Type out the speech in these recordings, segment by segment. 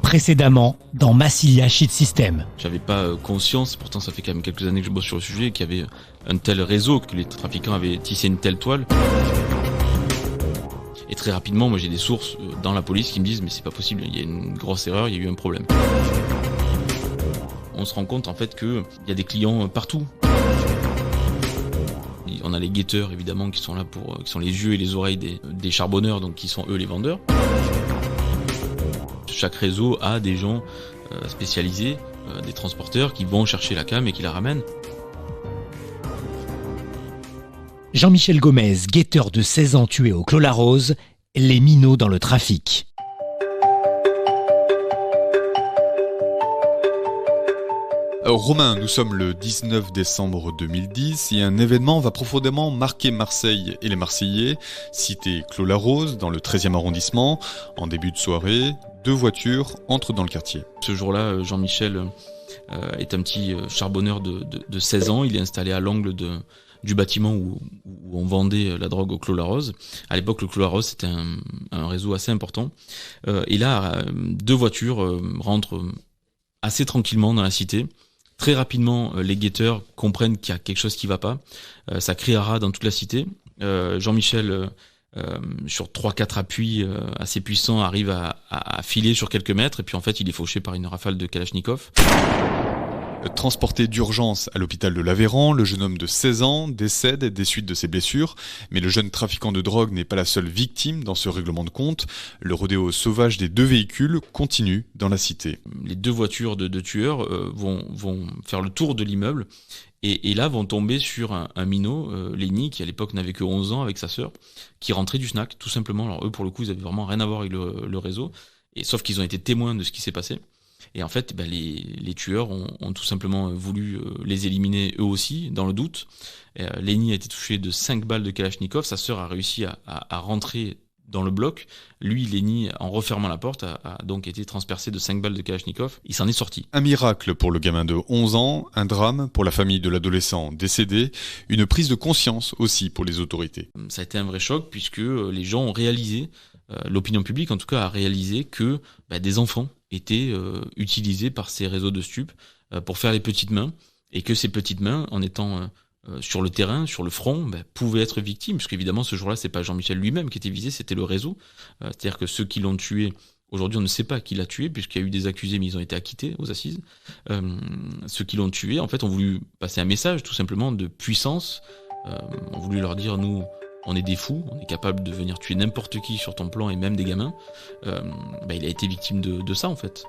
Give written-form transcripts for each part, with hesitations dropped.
Précédemment, dans Massilia Cheat System. J'avais pas conscience, pourtant ça fait quand même quelques années que je bosse sur le sujet, qu'il y avait un tel réseau, que les trafiquants avaient tissé une telle toile. Et très rapidement, moi j'ai des sources dans la police qui me disent mais c'est pas possible, il y a une grosse erreur, il y a eu un problème. On se rend compte en fait qu'il y a des clients partout. On a les guetteurs évidemment qui sont là qui sont les yeux et les oreilles des charbonneurs, donc qui sont eux les vendeurs. Chaque réseau a des gens spécialisés, des transporteurs qui vont chercher la cam et qui la ramènent. Jean-Michel Gomez, guetteur de 16 ans tué au Clos-la-Rose, les minots dans le trafic. Alors Romain, nous sommes le 19 décembre 2010 et un événement va profondément marquer Marseille et les Marseillais. Cité Clos-la-Rose, dans le 13e arrondissement. En début de soirée, 2 voitures entrent dans le quartier. Ce jour-là, Jean-Michel est un petit charbonneur de 16 ans. Il est installé à l'angle du bâtiment où on vendait la drogue au Clos-la-Rose. À l'époque, le Clos-la-Rose, c'était un réseau assez important. Et là, 2 voitures rentrent assez tranquillement dans la cité. Très rapidement, les guetteurs comprennent qu'il y a quelque chose qui va pas. Ça crie hara dans toute la cité. Jean-Michel, sur 3-4 appuis assez puissants, arrive à filer sur quelques mètres. Et puis en fait, il est fauché par une rafale de Kalachnikov. Transporté d'urgence à l'hôpital de l'Aveyron, le jeune homme de 16 ans décède des suites de ses blessures. Mais le jeune trafiquant de drogue n'est pas la seule victime dans ce règlement de compte. Le rodéo sauvage des 2 véhicules continue dans la cité. Les 2 voitures de tueurs vont faire le tour de l'immeuble et là vont tomber sur un minot, Lenny, qui à l'époque n'avait que 11 ans avec sa sœur, qui rentrait du snack, tout simplement. Alors eux, pour le coup, ils avaient vraiment rien à voir avec le réseau, sauf qu'ils ont été témoins de ce qui s'est passé. Et en fait, les tueurs ont tout simplement voulu les éliminer eux aussi, dans le doute. Lenny a été touché de 5 balles de Kalachnikov. Sa sœur a réussi à rentrer dans le bloc. Lui, Lenny, en refermant la porte, a donc été transpercé de 5 balles de Kalachnikov. Il s'en est sorti. Un miracle pour le gamin de 11 ans, un drame pour la famille de l'adolescent décédé, une prise de conscience aussi pour les autorités. Ça a été un vrai choc puisque les gens ont réalisé, l'opinion publique en tout cas a réalisé que des enfants étaient utilisés par ces réseaux de stupes pour faire les petites mains, et que ces petites mains, en étant sur le terrain, sur le front, pouvaient être victimes, parce qu'évidemment ce jour-là c'est pas Jean-Michel lui-même qui était visé, c'était le réseau. C'est-à-dire que ceux qui l'ont tué, aujourd'hui on ne sait pas qui l'a tué, puisqu'il y a eu des accusés mais ils ont été acquittés aux assises. Ceux qui l'ont tué en fait ont voulu passer un message tout simplement de puissance, ont voulu leur dire nous on est des fous, on est capable de venir tuer n'importe qui sur ton plan et même des gamins. Il a été victime de ça en fait.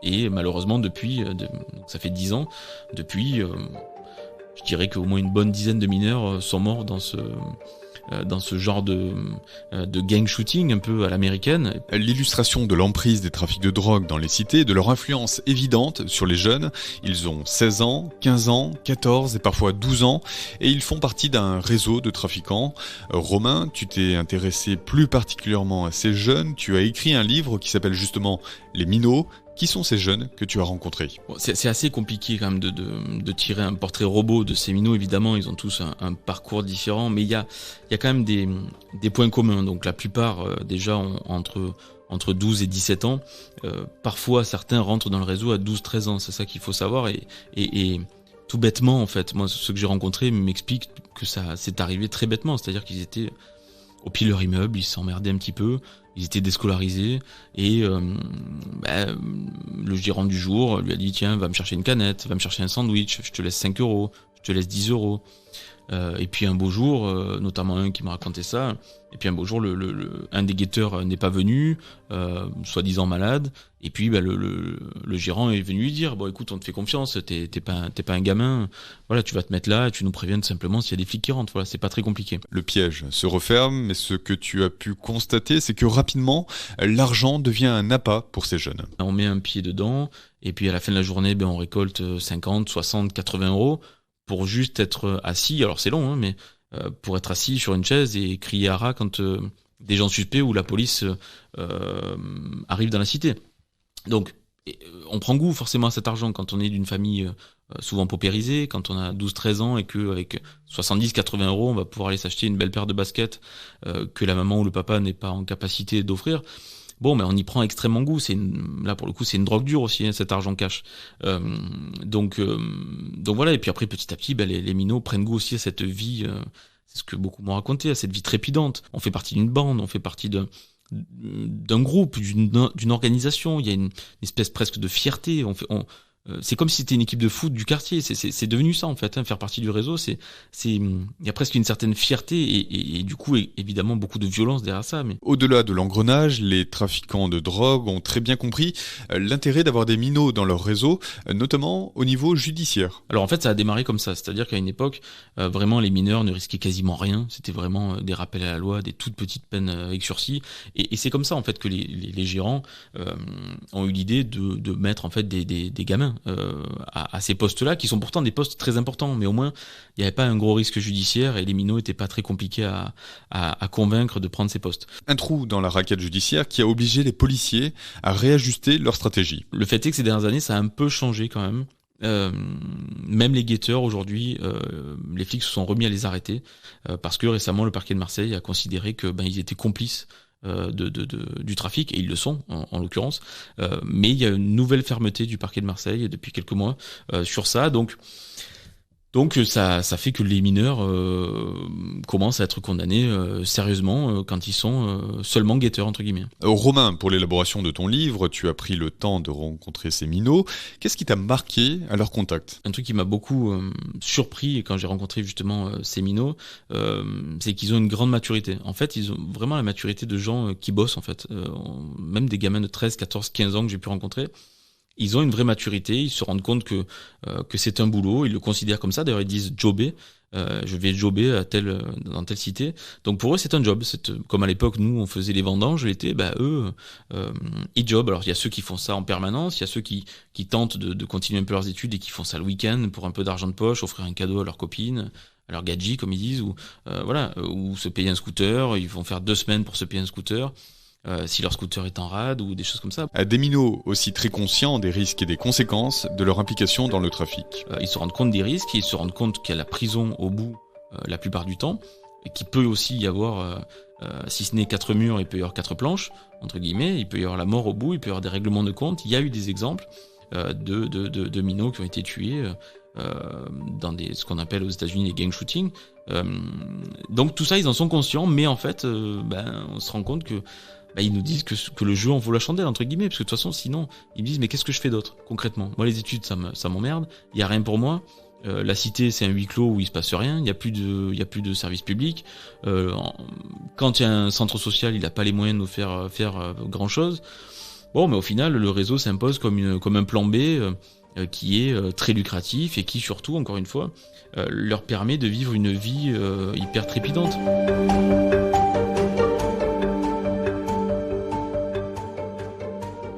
Et malheureusement depuis, donc ça fait 10 ans, depuis, je dirais qu'au moins une bonne dizaine de mineurs sont morts dans ce genre de gang shooting un peu à l'américaine. L'illustration de l'emprise des trafics de drogue dans les cités, de leur influence évidente sur les jeunes. Ils ont 16 ans, 15 ans, 14 et parfois 12 ans et ils font partie d'un réseau de trafiquants. Romain, tu t'es intéressé plus particulièrement à ces jeunes. Tu as écrit un livre qui s'appelle justement Les minots. Qui sont ces jeunes que tu as rencontrés ? C'est assez compliqué quand même de tirer un portrait robot de ces minots. Évidemment, ils ont tous un parcours différent, mais il y a quand même des points communs. Donc la plupart déjà ont entre 12 et 17 ans. Parfois, certains rentrent dans le réseau à 12-13 ans. C'est ça qu'il faut savoir. Et tout bêtement, en fait, moi, ceux que j'ai rencontrés m'expliquent que ça s'est arrivé très bêtement. C'est-à-dire qu'ils étaient au pied de leur immeuble, ils s'emmerdaient un petit peu. Ils étaient déscolarisés et le gérant du jour lui a dit tiens, va me chercher une canette, va me chercher un sandwich, je te laisse 5 euros, je te laisse 10 euros. Et puis un beau jour, notamment un qui me racontait ça, et puis un beau jour, un des guetteurs n'est pas venu, soi-disant malade, et puis le gérant est venu lui dire bon écoute, on te fait confiance, t'es pas un gamin, voilà, tu vas te mettre là, et tu nous préviens tout simplement s'il y a des flics qui rentrent, voilà, c'est pas très compliqué. Le piège se referme, mais ce que tu as pu constater, c'est que rapidement, l'argent devient un appât pour ces jeunes. On met un pied dedans, et puis à la fin de la journée, on récolte 50, 60, 80 euros, pour juste être assis, alors c'est long, mais pour être assis sur une chaise et crier hara quand des gens suspects ou la police arrive dans la cité. Donc on prend goût forcément à cet argent quand on est d'une famille souvent paupérisée, quand on a 12-13 ans et qu'avec 70-80 euros on va pouvoir aller s'acheter une belle paire de baskets que la maman ou le papa n'est pas en capacité d'offrir. bon, mais on y prend extrêmement goût. Là, pour le coup, c'est une drogue dure aussi, cet argent cash. Donc voilà. Et puis après, petit à petit, les minots prennent goût aussi à cette vie. C'est ce que beaucoup m'ont raconté, à cette vie trépidante. On fait partie d'une bande, on fait partie d'un groupe, d'une organisation. Il y a une espèce presque de fierté. C'est comme si c'était une équipe de foot du quartier. C'est devenu ça en fait. Faire partie du réseau, il y a presque une certaine fierté et du coup évidemment beaucoup de violence derrière ça. Mais au-delà de l'engrenage, les trafiquants de drogue ont très bien compris l'intérêt d'avoir des minots dans leur réseau, notamment au niveau judiciaire. Alors en fait, ça a démarré comme ça, c'est-à-dire qu'à une époque, vraiment les mineurs ne risquaient quasiment rien. C'était vraiment des rappels à la loi, des toutes petites peines avec sursis. Et c'est comme ça en fait que les gérants ont eu l'idée de mettre en fait des gamins à ces postes-là, qui sont pourtant des postes très importants, mais au moins il n'y avait pas un gros risque judiciaire et les minots n'étaient pas très compliqués à convaincre de prendre ces postes. Un trou dans la raquette judiciaire qui a obligé les policiers à réajuster leur stratégie. Le fait est que ces dernières années, ça a un peu changé quand même. Même les guetteurs aujourd'hui, les flics se sont remis à les arrêter parce que récemment le parquet de Marseille a considéré que ils étaient complices du trafic, et ils le sont en l'occurrence, mais il y a une nouvelle fermeté du parquet de Marseille depuis quelques mois sur ça, donc ça fait que les mineurs commencent à être condamnés sérieusement quand ils sont seulement guetteurs entre guillemets. Romain, pour l'élaboration de ton livre, tu as pris le temps de rencontrer ces minots. Qu'est-ce qui t'a marqué à leur contact ? Un truc qui m'a beaucoup surpris quand j'ai rencontré justement ces minots, c'est qu'ils ont une grande maturité. En fait, ils ont vraiment la maturité de gens qui bossent en fait. Même des gamins de 13, 14, 15 ans que j'ai pu rencontrer. Ils ont une vraie maturité, ils se rendent compte que c'est un boulot, ils le considèrent comme ça. D'ailleurs, ils disent jobber. Je vais jobber dans telle cité. Donc pour eux, c'est un job. Comme à l'époque, nous, on faisait les vendanges l'été. Eux, ils jobent. Alors il y a ceux qui font ça en permanence, il y a ceux qui tentent de continuer un peu leurs études et qui font ça le week-end pour un peu d'argent de poche, offrir un cadeau à leur copine, à leur gadget comme ils disent, ou se payer un scooter. Ils vont faire 2 semaines pour se payer un scooter. Si leur scooter est en rade ou des choses comme ça. Des minots aussi très conscients des risques et des conséquences de leur implication dans le trafic. Ils se rendent compte des risques, ils se rendent compte qu'il y a la prison au bout la plupart du temps, et qu'il peut aussi y avoir, si ce n'est 4 murs, il peut y avoir 4 planches, entre guillemets, il peut y avoir la mort au bout, il peut y avoir des règlements de compte. Il y a eu des exemples de minots qui ont été tués dans ce qu'on appelle aux États-Unis les gang shootings. Donc tout ça, ils en sont conscients, mais en fait, on se rend compte que ils nous disent que le jeu en vaut la chandelle entre guillemets, parce que de toute façon sinon ils me disent mais qu'est-ce que je fais d'autre concrètement ? Moi les études ça m'emmerde, il y a rien pour moi. La cité c'est un huis clos où il se passe rien, il y a plus de service public. Quand il y a un centre social, il a pas les moyens de nous faire grand chose. Bon, mais au final le réseau s'impose comme un plan B qui est très lucratif et qui surtout encore une fois leur permet de vivre une vie hyper trépidante.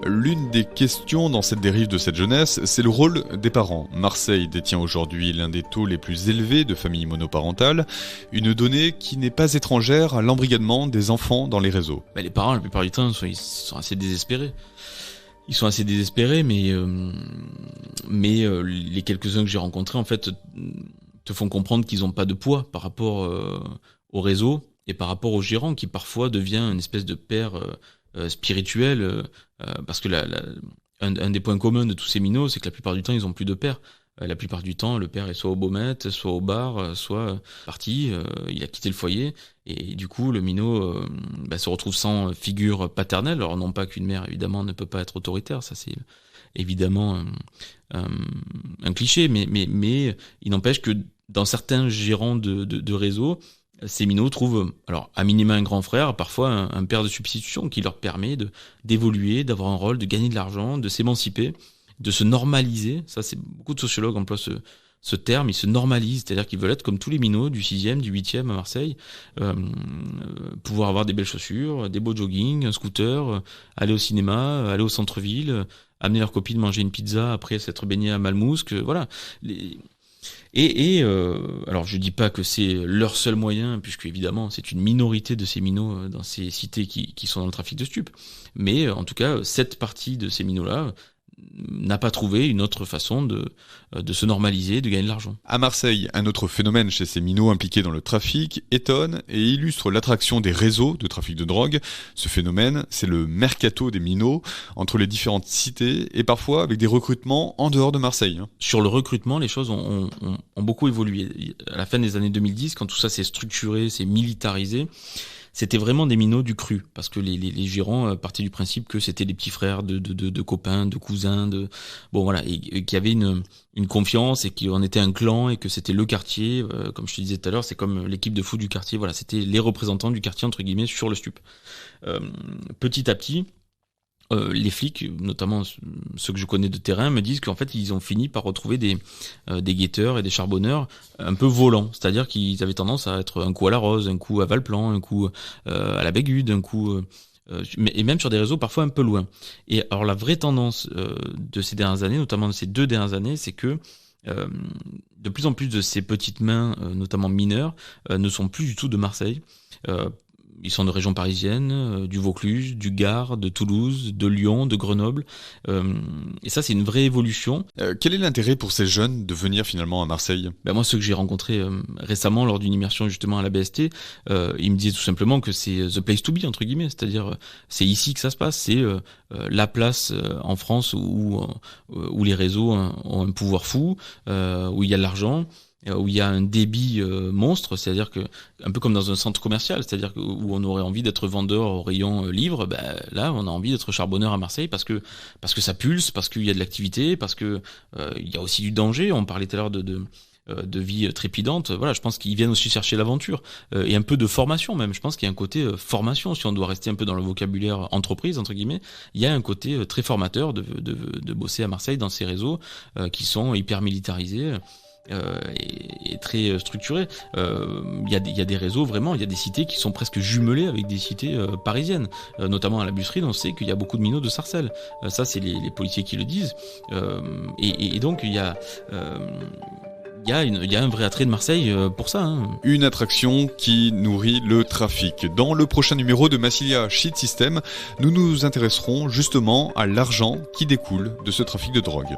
L'une des questions dans cette dérive de cette jeunesse, c'est le rôle des parents. Marseille détient aujourd'hui l'un des taux les plus élevés de familles monoparentales, une donnée qui n'est pas étrangère à l'embrigadement des enfants dans les réseaux. Les parents, la plupart du temps, ils sont assez désespérés. Ils sont assez désespérés, mais les quelques-uns que j'ai rencontrés, en fait, te font comprendre qu'ils n'ont pas de poids par rapport au réseau et par rapport au gérant, qui parfois devient une espèce de père spirituel, parce que un des points communs de tous ces minots, c'est que la plupart du temps, ils ont plus de père. La plupart du temps, le père est soit au Baumette, soit au bar, soit parti, il a quitté le foyer, et du coup, le minot se retrouve sans figure paternelle. Alors non pas qu'une mère, évidemment, ne peut pas être autoritaire, ça c'est évidemment un cliché, mais il n'empêche que dans certains gérants de réseau, ces minots trouvent, alors à minima un grand frère, parfois un père de substitution qui leur permet d'évoluer, d'avoir un rôle, de gagner de l'argent, de s'émanciper, de se normaliser. Ça, c'est beaucoup de sociologues emploient ce terme, ils se normalisent, c'est-à-dire qu'ils veulent être comme tous les minots du 6e, du 8e à Marseille, pouvoir avoir des belles chaussures, des beaux jogging, un scooter, aller au cinéma, aller au centre-ville, amener leur copine manger une pizza après s'être baigné à Malmousque, voilà. Alors je dis pas que c'est leur seul moyen, puisque évidemment c'est une minorité de ces minots dans ces cités qui sont dans le trafic de stupes, mais en tout cas cette partie de ces minots-là n'a pas trouvé une autre façon de se normaliser, de gagner de l'argent. À Marseille, un autre phénomène chez ces minots impliqués dans le trafic étonne et illustre l'attraction des réseaux de trafic de drogue. Ce phénomène, c'est le mercato des minots entre les différentes cités et parfois avec des recrutements en dehors de Marseille. Sur le recrutement, les choses ont beaucoup évolué. À la fin des années 2010, quand tout ça s'est structuré, s'est militarisé, c'était vraiment des minots du cru, parce que les gérants partaient du principe que c'était des petits frères de copains, de cousins, et qu'il y avait une confiance et qu'on était un clan et que c'était le quartier, comme je te disais tout à l'heure, c'est comme l'équipe de foot du quartier, voilà, c'était les représentants du quartier entre guillemets sur le stup. Petit à petit, les flics, notamment ceux que je connais de terrain, me disent qu'en fait ils ont fini par retrouver des guetteurs et des charbonneurs un peu volants, c'est-à-dire qu'ils avaient tendance à être un coup à la Rose, un coup à Valplan, un coup à la Bégude, un coup et même sur des réseaux parfois un peu loin. Et alors la vraie tendance de ces dernières années, notamment de ces 2 dernières années, c'est que de plus en plus de ces petites mains, notamment mineures, ne sont plus du tout de Marseille. Ils sont de région parisienne, du Vaucluse, du Gard, de Toulouse, de Lyon, de Grenoble. Et ça, c'est une vraie évolution. Quel est l'intérêt pour ces jeunes de venir finalement à Marseille ? Moi, ceux que j'ai rencontrés récemment lors d'une immersion justement à la BST, ils me disaient tout simplement que c'est the place to be, entre guillemets. C'est-à-dire, c'est ici que ça se passe. C'est la place en France où les réseaux ont un pouvoir fou, où il y a de l'argent, où il y a un débit monstre, c'est-à-dire que un peu comme dans un centre commercial, c'est-à-dire que, où on aurait envie d'être vendeur au rayon livre, là on a envie d'être charbonneur à Marseille parce que ça pulse, parce qu'il y a de l'activité, parce que il y a aussi du danger. On parlait tout à l'heure de vie trépidante. Voilà, je pense qu'ils viennent aussi chercher l'aventure et un peu de formation même. Je pense qu'il y a un côté formation, si on doit rester un peu dans le vocabulaire entreprise entre guillemets. Il y a un côté très formateur de bosser à Marseille dans ces réseaux qui sont hyper militarisés. Et très structuré. Il y a des réseaux vraiment, il y a des cités qui sont presque jumelées avec des cités parisiennes, notamment à la Busserine. On sait qu'il y a beaucoup de minots de Sarcelles. Ça, c'est les policiers qui le disent. Et donc il y a un vrai attrait de Marseille pour ça. Une attraction qui nourrit le trafic. Dans le prochain numéro de Massilia Shit System, nous nous intéresserons justement à l'argent qui découle de ce trafic de drogue.